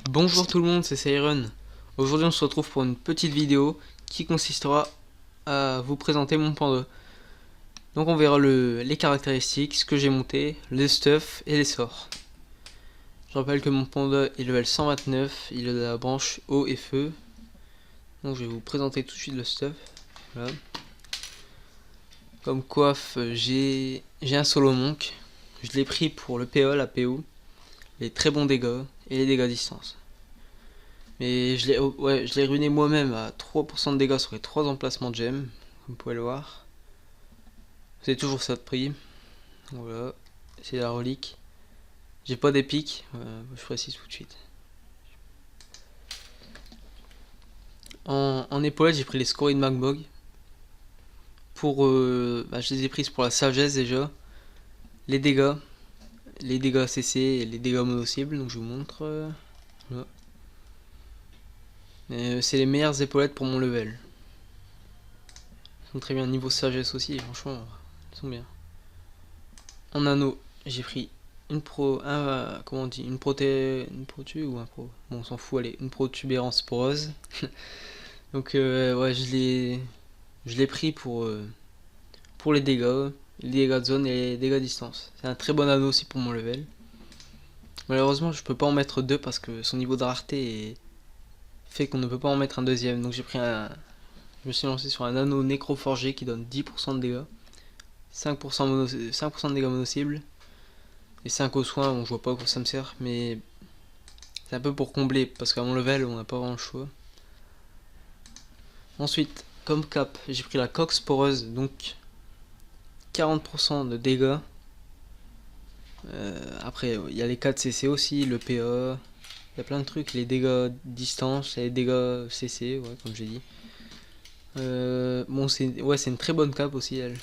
Bonjour tout le monde, c'est Siren. Aujourd'hui on se retrouve pour une petite vidéo qui consistera à vous présenter mon panda. Donc on verra les caractéristiques, ce que j'ai monté, les stuff et les sorts. Je rappelle que mon panda est level 129, il a la branche eau et feu. Donc je vais vous présenter tout de suite le stuff. Voilà. Comme coiffe, j'ai un solo monk. Je l'ai pris pour le PO, la PO, les très bons dégâts et les dégâts à distance. Mais je l'ai ruiné moi-même à 3% de dégâts sur les 3 emplacements de gemmes, comme vous pouvez le voir. C'est toujours ça de prix. Voilà, c'est la relique. J'ai pas d'épique, je précise tout de suite. En épaulette, j'ai pris les Scoring Magbog. Je les ai prises pour la sagesse déjà. Les dégâts CC et les dégâts mono-cible, donc je vous montre. Voilà. C'est les meilleures épaulettes pour mon level. Elles sont très bien, niveau sagesse aussi, franchement, elles sont bien. En anneau, j'ai pris une comment on dit, une protu ou un pro, bon on s'en fout, allez, une protubérance poreuse. Donc ouais, je l'ai pris pour les dégâts de zone et les dégâts de distance. C'est un très bon anneau aussi pour mon level. Malheureusement je peux pas en mettre deux parce que son niveau de rareté fait qu'on ne peut pas en mettre un deuxième, donc je me suis lancé sur un anneau nécroforgé qui donne 10% de dégâts, 5% de dégâts mono-cible et 5 aux soins. Bon, je vois pas à quoi ça me sert, mais c'est un peu pour combler parce qu'à mon level on n'a pas vraiment le choix. Ensuite, comme cap, j'ai pris la coque sporeuse, donc 40% de dégâts. Après, il y a les 4 CC aussi, le PA, il y a plein de trucs, les dégâts distance, les dégâts CC, ouais, comme j'ai dit. Bon, c'est une très bonne cape aussi, elle.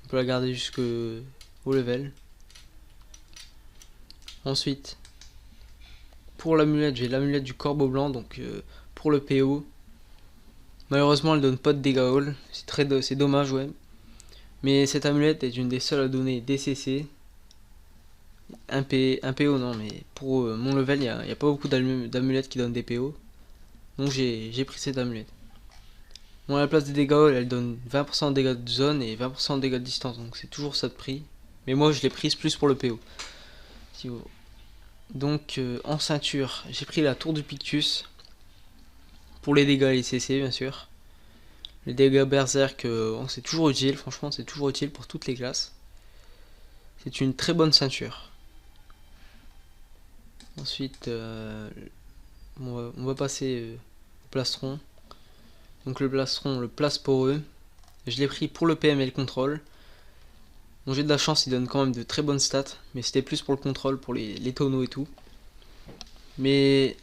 On peut la garder jusqu'au level. Ensuite, pour l'amulette, j'ai l'amulette du corbeau blanc, donc pour le PO. Malheureusement, elle donne pas de dégâts all, c'est dommage, ouais. Mais cette amulette est une des seules à donner des CC. Un PO non, mais pour mon level, il n'y a pas beaucoup d'amulettes qui donnent des PO. Donc j'ai pris cette amulette. Bon, à la place des dégâts all, elle donne 20% de dégâts de zone et 20% de dégâts de distance, donc c'est toujours ça de prix. Mais moi, je l'ai prise plus pour le PO. Donc en ceinture, j'ai pris la tour du Pictus pour les dégâts et les CC, bien sûr. Les dégâts berserk, c'est toujours utile, franchement, c'est toujours utile pour toutes les classes. C'est une très bonne ceinture. Ensuite, on va passer au plastron. Donc le plastron, le place poreux. Je l'ai pris pour le PM et le contrôle. Bon, j'ai de la chance, il donne quand même de très bonnes stats, mais c'était plus pour le contrôle, pour les tonneaux et tout. Mais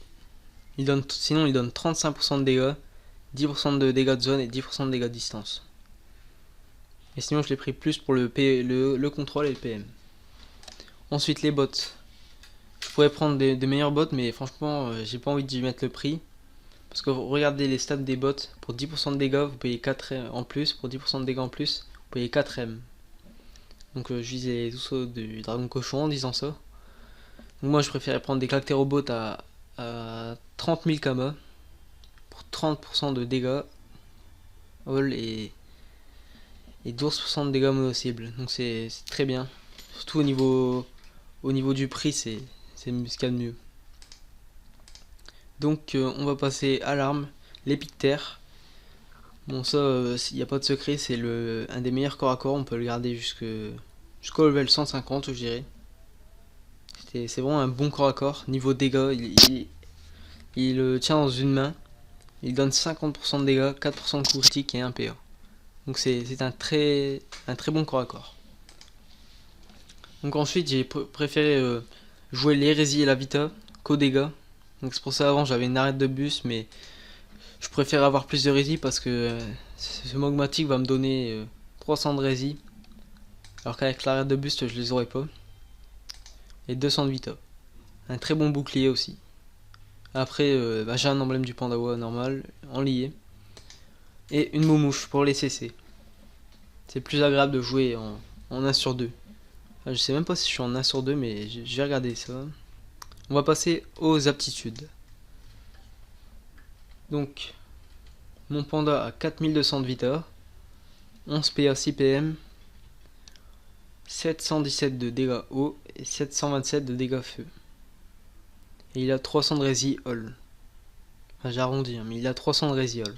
sinon il donne 35% de dégâts, 10% de dégâts de zone et 10% de dégâts de distance. Et sinon je l'ai pris plus pour le contrôle et le PM. Ensuite les bots. Je pourrais prendre des meilleurs bots, mais franchement j'ai pas envie d'y mettre le prix. Parce que regardez les stats des bots, pour 10% de dégâts vous payez 4 M en plus, pour 10% de dégâts en plus vous payez 4 M. Donc je visais les oussos du dragon cochon en disant ça. Donc moi je préférais prendre des Clacterobots à 30 000 kama pour 30% de dégâts all et 12% de dégâts mono-cible. Donc c'est très bien. Surtout au niveau du prix, c'est ce qu'il y a de mieux. Donc on va passer à l'arme, l'épictère. Bon ça, il n'y a pas de secret, c'est un des meilleurs corps à corps, on peut le garder jusqu'au level 150 je dirais. C'est vraiment un bon corps à corps. Niveau dégâts, il le tient dans une main. Il donne 50% de dégâts, 4% de coup critique et 1 PA. Donc c'est un très bon corps à corps. Donc ensuite j'ai préféré jouer l'hérésie et la vita qu'aux dégâts. Donc c'est pour ça avant j'avais une arête de bus, mais je préfère avoir plus de rési parce que ce magmatique va me donner 300 de rési. Alors qu'avec l'arête de buste je les aurais pas. Et 200 de vita. Un très bon bouclier aussi. Après j'ai un emblème du Pandawa normal, en lié. Et une moumouche pour les CC. C'est plus agréable de jouer en 1 sur 2. Enfin, je sais même pas si je suis en 1 sur 2, mais je vais regarder ça. On va passer aux aptitudes. Donc mon panda a 4200 de vita, 11 PA 6 PM, 717 de dégâts eau et 727 de dégâts feu. Et il a 300 de rési all. Enfin, j'ai arrondi, hein, mais il a 300 de rési all.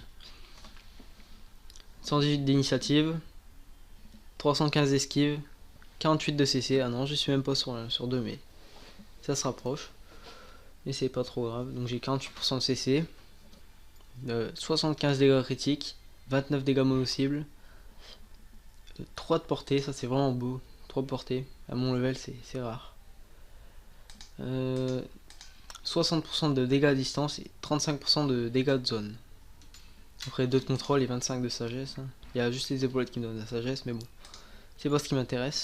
118 d'initiative, 315 d'esquive, 48 de CC. Ah non, je suis même pas sur 2, mais ça se rapproche. Mais c'est pas trop grave. Donc j'ai 48% de CC, 75 dégâts critiques, 29 dégâts mono-cibles, 3 de portée, ça c'est vraiment beau. 3 de portée, à mon level c'est rare. 60% de dégâts à distance et 35% de dégâts de zone. Après 2 de contrôle et 25 de sagesse. Hein. Il y a juste les épaulettes qui me donnent la sagesse, mais bon. C'est pas ce qui m'intéresse.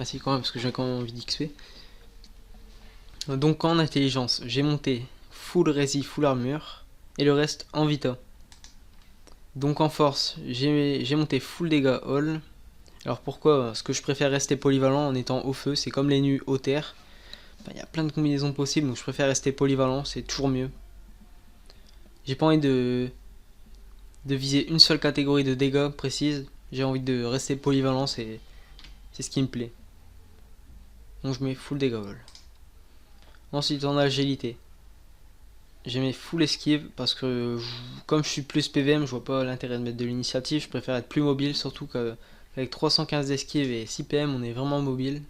Ah si quand même, parce que j'ai quand même envie d'XP. Donc en intelligence, j'ai monté full rési, full armure. Et le reste en vita. Donc en force, j'ai monté full dégâts all. Alors pourquoi? Parce que je préfère rester polyvalent en étant au feu. C'est comme les nus au terre. Il y a plein de combinaisons possibles, donc je préfère rester polyvalent, c'est toujours mieux. J'ai pas envie de viser une seule catégorie de dégâts précise, j'ai envie de rester polyvalent, c'est ce qui me plaît. Donc je mets full dégâts all. Ensuite en agilité, j'ai mis full esquive parce que comme je suis plus PVM, je vois pas l'intérêt de mettre de l'initiative, je préfère être plus mobile, surtout qu'avec 315 d'esquive et 6 PM on est vraiment mobile.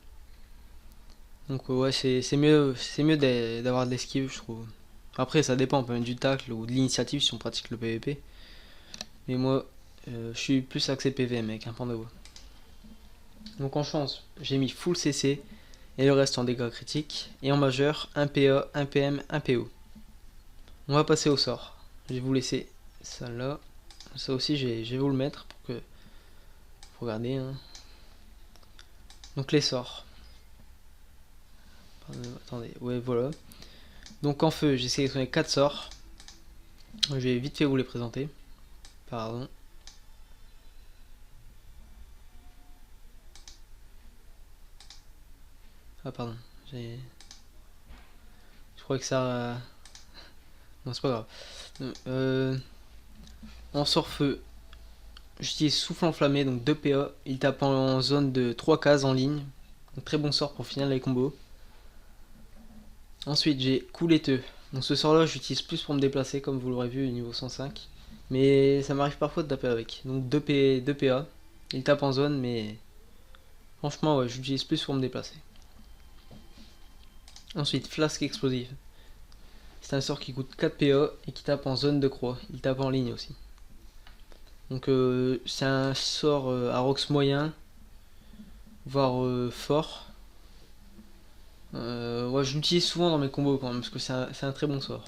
Donc ouais, c'est mieux d'avoir de l'esquive, je trouve. Après ça dépend, on peut mettre du tacle ou de l'initiative si on pratique le PVP. Mais moi je suis plus axé PVM avec un panda. Donc en chance, j'ai mis full CC et le reste en dégâts critiques. Et en majeur, 1 PA, 1 PM, 1 PO. On va passer au sort. Je vais vous laisser ça là. Ça aussi je vais vous le mettre pour que... Regardez. Hein. Donc les sorts. Attendez, ouais voilà. Donc en feu, j'ai sélectionné 4 sorts. Je vais vite fait vous les présenter. Pardon. Ah pardon. Je crois que ça... Non c'est pas grave. En sort feu, j'utilise souffle enflammé, donc 2 PA. Il tape en zone de 3 cases en ligne. Donc très bon sort pour finir les combos. Ensuite j'ai couleteux. Donc ce sort là j'utilise plus pour me déplacer comme vous l'aurez vu niveau 105. Mais ça m'arrive parfois de taper avec. Donc 2 PA. Il tape en zone mais franchement ouais, j'utilise plus pour me déplacer. Ensuite flasque explosive. C'est un sort qui coûte 4 PA et qui tape en zone de croix. Il tape en ligne aussi. Donc c'est un sort à rox moyen, voire fort. Ouais, je l'utilise souvent dans mes combos quand même parce que c'est un très bon sort.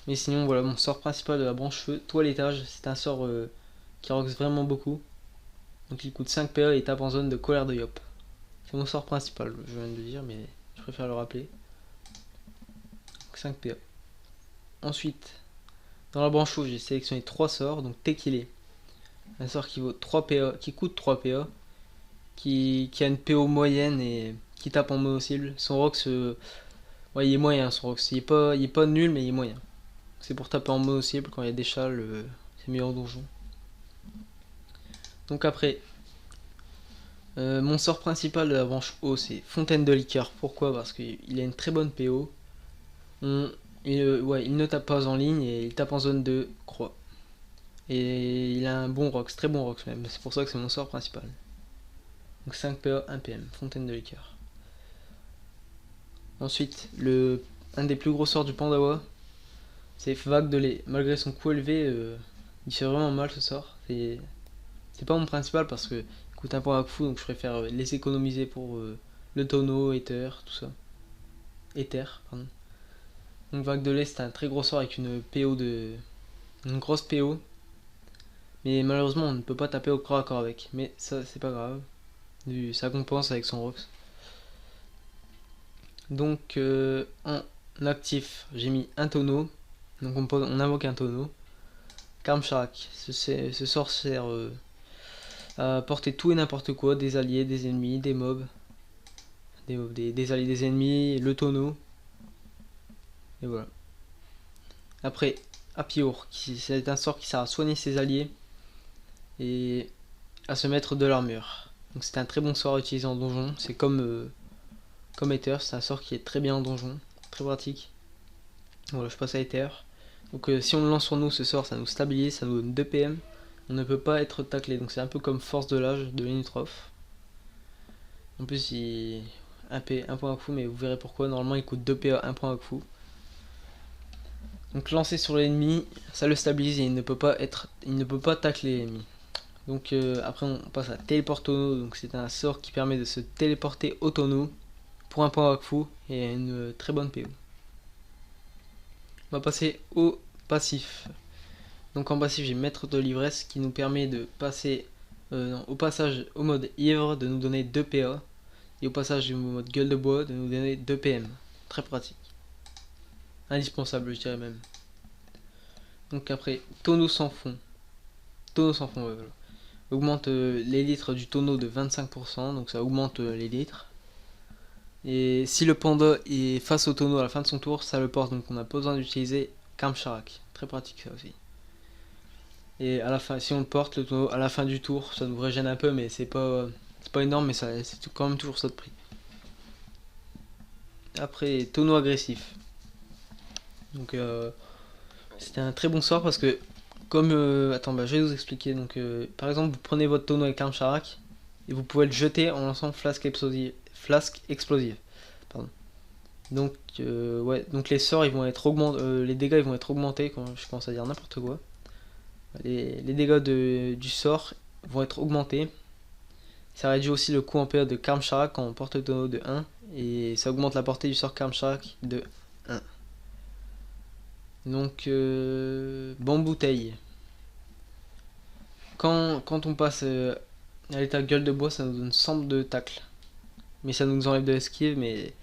Mais sinon voilà, mon sort principal de la branche feu, toilettage, c'est un sort qui rox vraiment beaucoup. Donc il coûte 5 PA et il tape en zone de colère de Yop. C'est mon sort principal, je viens de le dire mais je préfère le rappeler. Donc 5 PA. Ensuite, dans la branche rouge, j'ai sélectionné 3 sorts, donc Tekile. Un sort qui vaut 3 PA, qui coûte 3 PA, qui a une PO moyenne et qui tape en mono-cible. Son rox, ouais, il est moyen son rox. Il est pas nul, mais il est moyen. C'est pour taper en mono-cible quand il y a des châles, c'est meilleur donjon. Donc après, mon sort principal de la branche haut, c'est Fontaine de liqueur. Pourquoi? Parce qu'il a une très bonne PO. Ouais, il ne tape pas en ligne et il tape en zone de croix. Et il a un bon rox, très bon rox même. C'est pour ça que c'est mon sort principal. Donc 5 PA, 1 PM, Fontaine de liqueur. Ensuite, un des plus gros sorts du Pandawa, c'est Vague de lait. Malgré son coût élevé, il fait vraiment mal ce sort. C'est pas mon principal parce que il coûte un point à fou, donc je préfère les économiser pour le tonneau, Ether, tout ça. Ether, pardon. Donc Vague de lait, c'est un très gros sort avec une grosse PO. Mais malheureusement, on ne peut pas taper au corps à corps avec. Mais ça, c'est pas grave. Ça compense avec son rox. Donc en actif, j'ai mis un tonneau. Donc on invoque un tonneau. Karmcharak, ce sort sert à porter tout et n'importe quoi, des alliés, des ennemis, des mobs. Des alliés, des ennemis, le tonneau. Et voilà. Après, Apior, c'est un sort qui sert à soigner ses alliés et à se mettre de l'armure. Donc c'est un très bon sort à utiliser en donjon. C'est comme Aether, c'est un sort qui est très bien en donjon, très pratique. Voilà, je passe à Aether. Donc si on le lance sur nous, ce sort, ça nous stabilise, ça nous donne 2 PM. On ne peut pas être taclé, donc c'est un peu comme force de l'âge de Lenutroph. En plus, il 1 point à fou, mais vous verrez pourquoi. Normalement, il coûte 2 PA, 1 point à fou. Donc lancer sur l'ennemi, ça le stabilise et il ne peut pas tacler l'ennemi. Donc après on passe à téléportono, donc c'est un sort qui permet de se téléporter autono pour un point Wakfu et une très bonne PO. On va passer au passif. Donc en passif j'ai maître de l'ivresse qui nous permet de passer au passage au mode ivre de nous donner 2 PA et au passage au mode gueule de bois de nous donner 2 PM. Très pratique. Indispensable je dirais même. Donc après tonneau sans fond. Tonneau sans fond, ouais, voilà. Augmente les litres du tonneau de 25%, donc ça augmente les litres. Et si le panda est face au tonneau à la fin de son tour, ça le porte, donc on n'a pas besoin d'utiliser Karmsharak. Très pratique ça aussi. Et à la fin, si on le porte, le tonneau à la fin du tour, ça nous régène un peu, mais c'est pas énorme, mais c'est quand même toujours ça de prix. Après, tonneau agressif. Donc c'était un très bon sort parce que comme attends, je vais vous expliquer. Donc par exemple, vous prenez votre tonneau avec Karmsharak et vous pouvez le jeter en lançant flasque explosive. Pardon. Donc ouais, donc les sorts ils vont être augmentés, les dégâts ils vont être augmentés quand je commence à dire n'importe quoi. Les dégâts du sort vont être augmentés. Ça réduit aussi le coût en PA de Karmsharak quand on porte le tonneau de 1 et ça augmente la portée du sort Karmsharak de 1. Donc bambouteille. Quand on passe à l'état gueule de bois, ça nous donne 100 de tacle. Mais ça nous enlève de l'esquive. Mais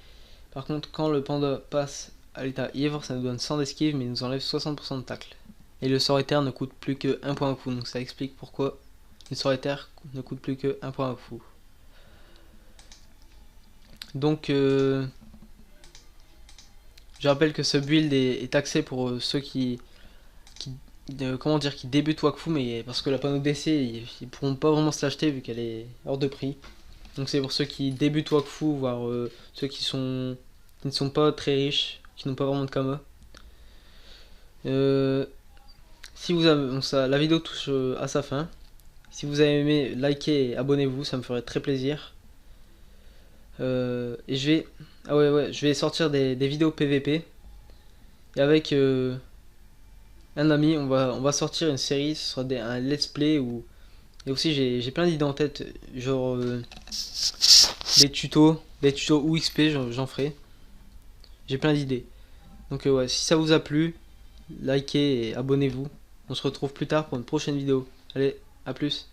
par contre, quand le panda passe à l'état ivre, ça nous donne 100 d'esquive, mais il nous enlève 60% de tacle. Et le sort éther ne coûte plus que 1 point à fou. Donc ça explique pourquoi le sort éther ne coûte plus que 1 point à fou. Donc je rappelle que ce build est axé pour ceux qui débutent Wakfu, mais parce que la panneau d'essai ils pourront pas vraiment se l'acheter vu qu'elle est hors de prix. Donc c'est pour ceux qui débutent Wakfu, voire ceux qui ne sont pas très riches, qui n'ont pas vraiment de kama. Si vous avez, donc ça, la vidéo touche à sa fin. Si vous avez aimé, likez et abonnez-vous, ça me ferait très plaisir. Et je vais sortir des vidéos PVP. Et avec un ami, on va sortir une série, ce sera un let's play où. Et aussi j'ai plein d'idées en tête, genre des tutos ou XP, j'en ferai. J'ai plein d'idées. Donc ouais, si ça vous a plu, likez et abonnez-vous. On se retrouve plus tard pour une prochaine vidéo. Allez, à plus.